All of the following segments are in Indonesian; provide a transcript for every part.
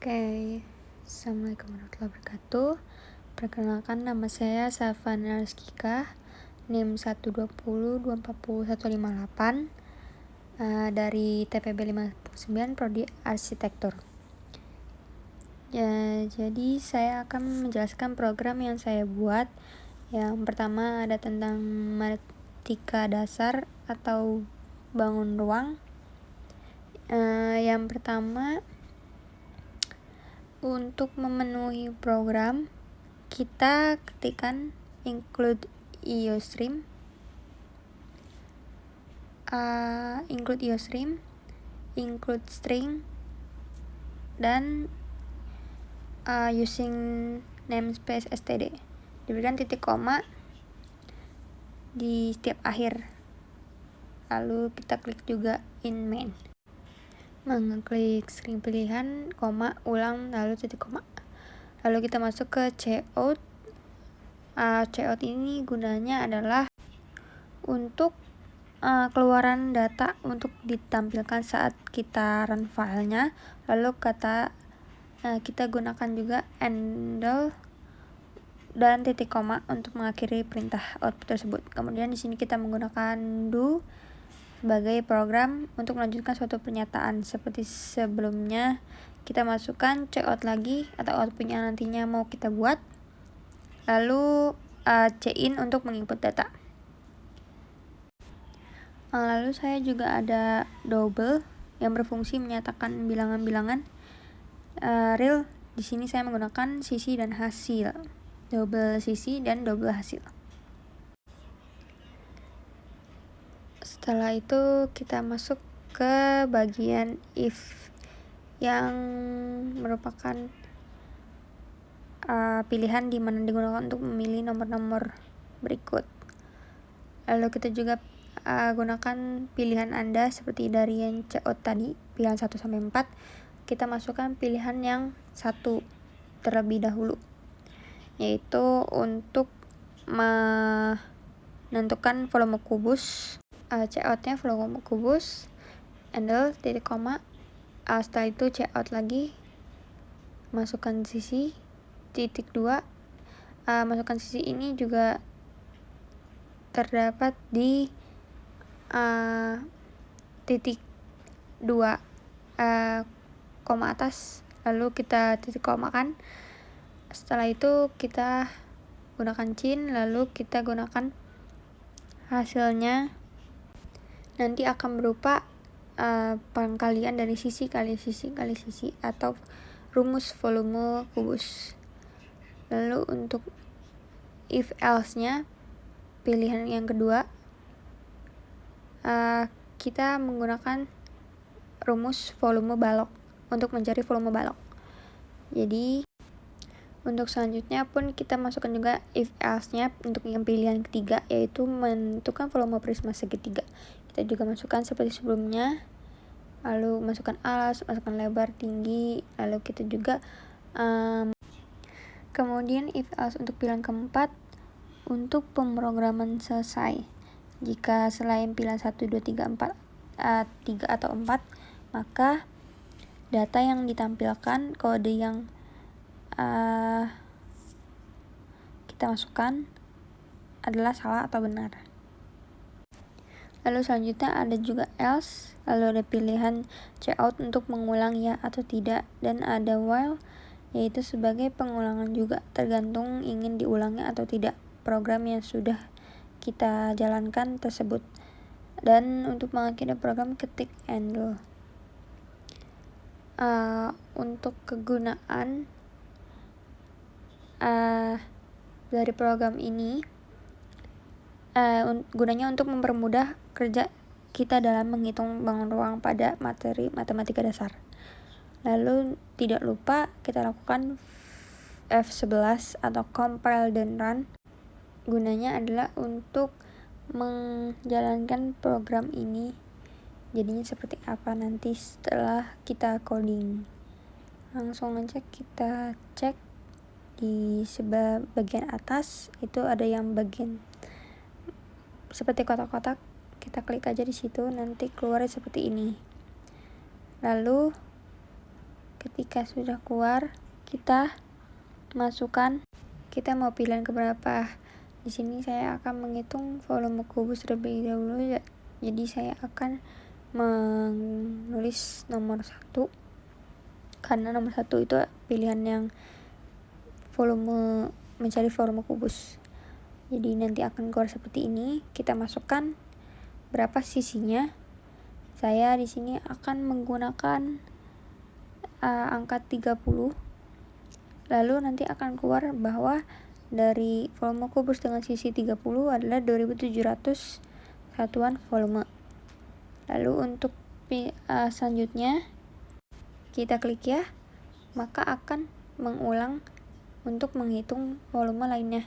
Oke, Assalamualaikum warahmatullahi wabarakatuh. Perkenalkan, nama saya Safana Rizkika, NIM 120240158, dari TPB 59 Prodi Arsitektur. Ya, jadi saya akan menjelaskan program yang saya buat. Yang pertama ada tentang matematika dasar atau bangun ruang. Yang pertama, untuk memenuhi program, kita ketikkan include IOStream, include string, dan using namespace std. Diberikan titik koma di setiap akhir. Lalu kita klik juga in main. Mengklik string pilihan, koma, ulang, lalu titik koma. Lalu kita masuk ke cout. Cout ini gunanya adalah untuk keluaran data untuk ditampilkan saat kita run filenya. Lalu kita gunakan juga handle dan titik koma untuk mengakhiri perintah output tersebut. Kemudian di sini kita menggunakan do sebagai program untuk melanjutkan suatu pernyataan. Seperti sebelumnya, kita masukkan cout lagi atau outputnya nantinya mau kita buat, lalu cin untuk menginput data. Lalu saya juga ada double yang berfungsi menyatakan bilangan-bilangan real. Di sini saya menggunakan sisi dan hasil, double sisi dan double hasil. Setelah itu kita masuk ke bagian if yang merupakan pilihan di mana digunakan untuk memilih nomor-nomor berikut. Lalu kita juga gunakan pilihan Anda seperti dari yang cout tadi, pilihan 1 sampai 4. Kita masukkan pilihan yang 1 terlebih dahulu, yaitu untuk menentukan volume kubus. Coutnya volume kubus, handle, titik koma. Setelah itu cout lagi, masukkan sisi, titik 2. Masukkan sisi ini juga terdapat di titik 2 koma atas, lalu kita titik komakan. Setelah itu kita gunakan cin, lalu kita gunakan hasilnya nanti akan berupa pengkalian dari sisi kali sisi kali sisi atau rumus volume kubus. Lalu untuk if else nya, pilihan yang kedua, kita menggunakan rumus volume balok untuk mencari volume balok. Jadi untuk selanjutnya pun kita masukkan juga if else nya untuk yang pilihan ketiga, yaitu menentukan volume prisma segitiga. Kita juga masukkan seperti sebelumnya, lalu masukkan alas, masukkan lebar, tinggi. Lalu kita juga kemudian if else untuk pilihan keempat, untuk pemrograman selesai. Jika selain pilihan 1, 2, 3, 4 3 atau 4, maka data yang ditampilkan, kode yang kita masukkan adalah salah atau benar. Lalu selanjutnya ada juga else, lalu ada pilihan cout untuk mengulang ya atau tidak, dan ada while, yaitu sebagai pengulangan juga, tergantung ingin diulangnya atau tidak program yang sudah kita jalankan tersebut. Dan untuk mengakhiri program, ketik handle. Untuk kegunaan dari program ini, gunanya untuk mempermudah kerja kita dalam menghitung bangun ruang pada materi matematika dasar. Lalu tidak lupa kita lakukan F11 atau compile dan run. Gunanya adalah untuk menjalankan program ini jadinya seperti apa nanti setelah kita coding. Langsung aja kita cek di sebelah bagian atas, itu ada yang bagian seperti kotak-kotak. Kita klik aja di situ, nanti keluar seperti ini. Lalu Ketika sudah keluar, kita masukkan, kita mau pilihan keberapa. Di sini saya akan menghitung volume kubus terlebih dahulu ya. Jadi saya akan menulis nomor 1 karena nomor 1 itu pilihan yang mencari volume kubus. Jadi nanti akan keluar seperti ini. Kita masukkan berapa sisinya. Saya di sini akan menggunakan angka 30. Lalu nanti akan keluar bahwa dari volume kubus dengan sisi 30 adalah 2700 satuan volume. Lalu untuk selanjutnya kita klik ya, maka akan mengulang untuk menghitung volume lainnya.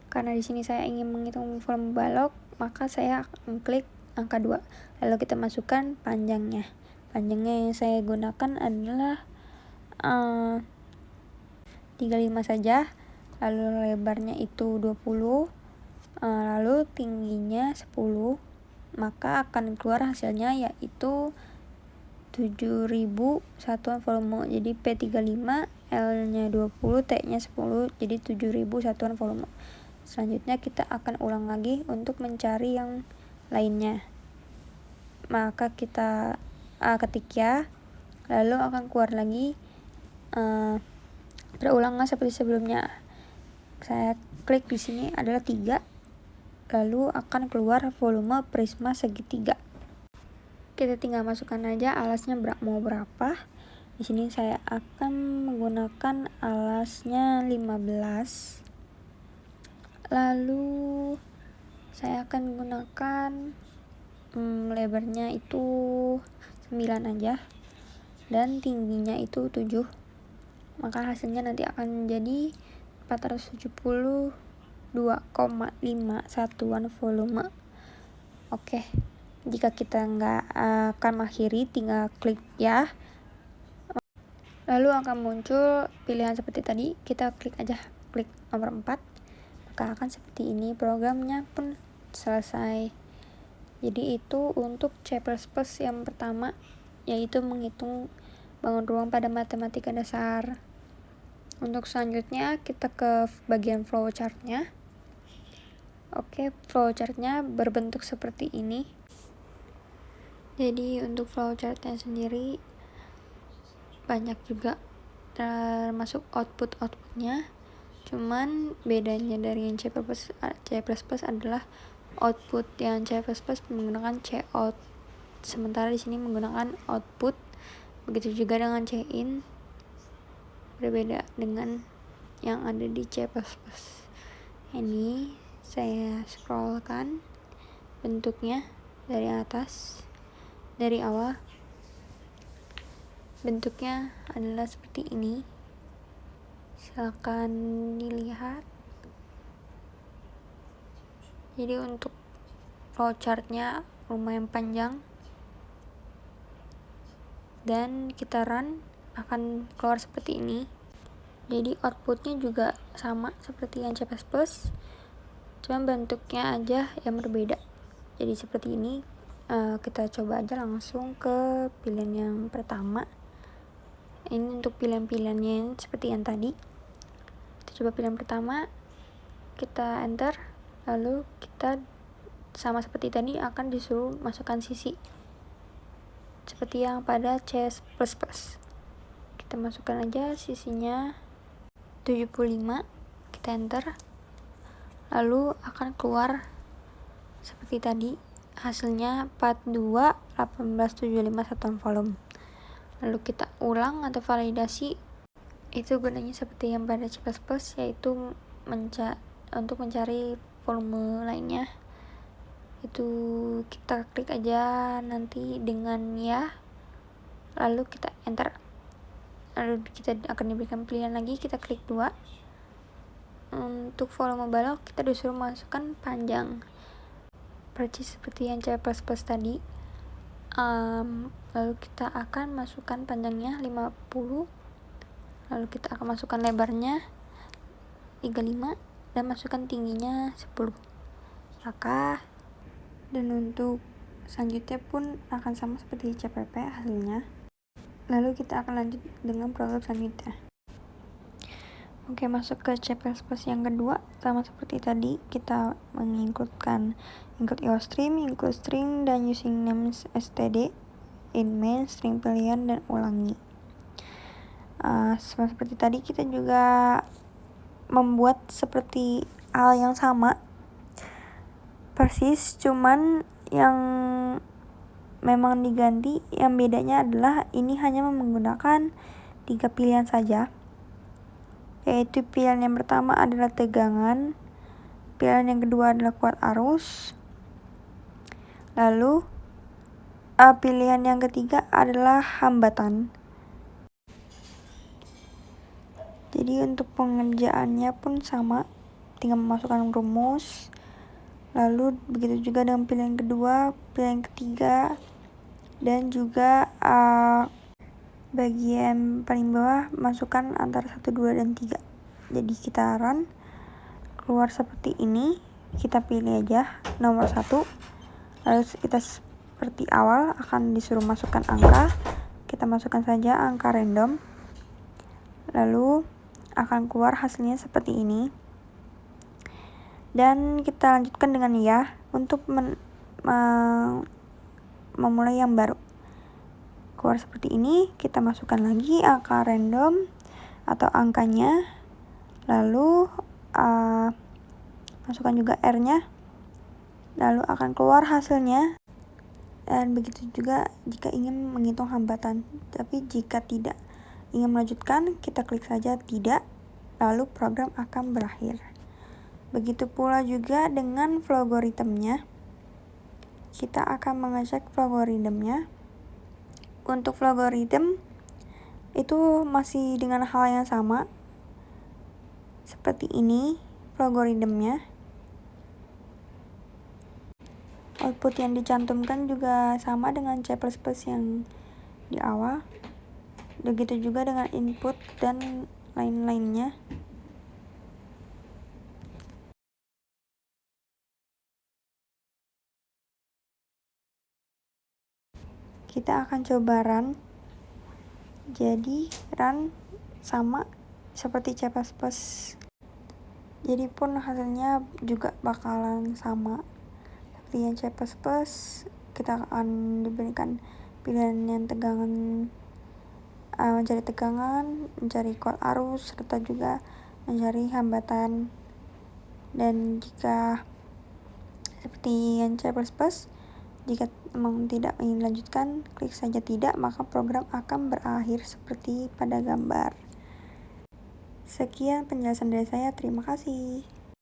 Karena di sini saya ingin menghitung volume balok, maka saya akan klik angka 2. Lalu kita masukkan panjangnya. Panjangnya yang saya gunakan adalah 35 saja. Lalu lebarnya itu 20. Lalu tingginya 10, maka akan keluar hasilnya yaitu 7000 satuan volume. Jadi P35, L-nya 20, T-nya 10, jadi 7000 satuan volume. Selanjutnya kita akan ulang lagi untuk mencari yang lainnya. Maka kita ketik ya, lalu akan keluar lagi berulangnya seperti sebelumnya. Saya klik di sini adalah 3. Lalu akan keluar volume prisma segitiga. Kita tinggal masukkan aja alasnya mau berapa. Di sini saya akan menggunakan alasnya 15. Lalu saya akan menggunakan lebarnya itu 9 aja. Dan tingginya itu 7. Maka hasilnya nanti akan menjadi 472,5 satuan volume. Oke, jika kita nggak akan mengakhiri, tinggal klik ya. Lalu akan muncul pilihan seperti tadi. Kita klik aja, klik nomor 4, maka akan seperti ini. Programnya pun selesai. Jadi itu untuk C++ yang pertama, yaitu menghitung bangun ruang pada matematika dasar. Untuk selanjutnya kita ke bagian flowchartnya. Oke, flowchartnya berbentuk seperti ini. Jadi untuk flowchartnya sendiri banyak juga, termasuk outputnya. Cuman bedanya dari yang C++ adalah output yang C++ menggunakan cout, sementara di sini menggunakan output. Begitu juga dengan cin, berbeda dengan yang ada di C++. Ini saya scrollkan bentuknya dari atas, dari awal. Bentuknya adalah seperti ini. Silakan dilihat. Jadi untuk flowchartnya lumayan panjang, dan kita run akan keluar seperti ini. Jadi outputnya juga sama seperti yang C++, cuma bentuknya aja yang berbeda. Jadi seperti ini. Kita coba aja langsung ke pilihan yang pertama. Ini untuk pilihan-pilihannya seperti yang tadi. Kita coba pilihan pertama, kita enter, lalu kita sama seperti tadi akan disuruh masukkan sisi seperti yang pada C++. Kita masukkan aja sisinya 75, kita enter, lalu akan keluar seperti tadi. Hasilnya 421875 satuan volume. Lalu kita ulang atau validasi. Itu gunanya seperti yang pada C++, yaitu untuk mencari volume lainnya. Itu kita klik aja nanti dengan ya, lalu kita enter. Lalu kita akan diberikan pilihan lagi, kita klik 2. Untuk volume balok kita disuruh masukkan panjang, persis seperti yang C++ tadi. Lalu kita akan masukkan panjangnya 50. Lalu kita akan masukkan lebarnya 35 dan masukkan tingginya 10. Maka dan untuk selanjutnya pun akan sama seperti CPP hasilnya. Lalu kita akan lanjut dengan program selanjutnya. Oke, masuk ke C++ yang kedua. Sama seperti tadi, kita include IOStream, include string, dan using names std in main, string pilihan, dan ulangi. Sama seperti tadi, kita juga membuat seperti hal yang sama persis, cuman yang memang diganti, yang bedanya adalah ini hanya menggunakan 3 pilihan saja, yaitu pilihan yang pertama adalah tegangan, pilihan yang kedua adalah kuat arus, lalu pilihan yang ketiga adalah hambatan. Jadi untuk pengerjaannya pun sama, tinggal memasukkan rumus. Lalu begitu juga dengan pilihan kedua, pilihan ketiga, dan juga bagian paling bawah masukkan antara 1, 2, dan 3. Jadi kita run, keluar seperti ini. Kita pilih aja nomor 1. Lalu kita seperti awal akan disuruh masukkan angka. Kita masukkan saja angka random. Lalu akan keluar hasilnya seperti ini. Dan kita lanjutkan dengan ya untuk memulai yang baru. Keluar seperti ini, kita masukkan lagi angka random atau angkanya, lalu masukkan juga R-nya, lalu akan keluar hasilnya. Dan begitu juga jika ingin menghitung hambatan. Tapi jika tidak ingin melanjutkan, kita klik saja tidak, lalu program akan berakhir. Begitu pula juga dengan logaritmnya. Kita akan mengecek logaritmnya. Untuk logaritm itu masih dengan hal yang sama. Seperti ini logaritmnya. Output yang dicantumkan juga sama dengan C++ yang di awal. Begitu juga dengan input dan lain-lainnya. Kita akan coba run. Jadi run sama seperti C++. Jadi pun hasilnya juga bakalan sama seperti yang C++. Kita akan diberikan pilihan yang tegangan, mencari tegangan, mencari kuat arus, serta juga mencari hambatan. Dan jika seperti yang C++, jika memang tidak ingin lanjutkan, klik saja tidak, maka program akan berakhir seperti pada gambar. Sekian penjelasan dari saya, terima kasih.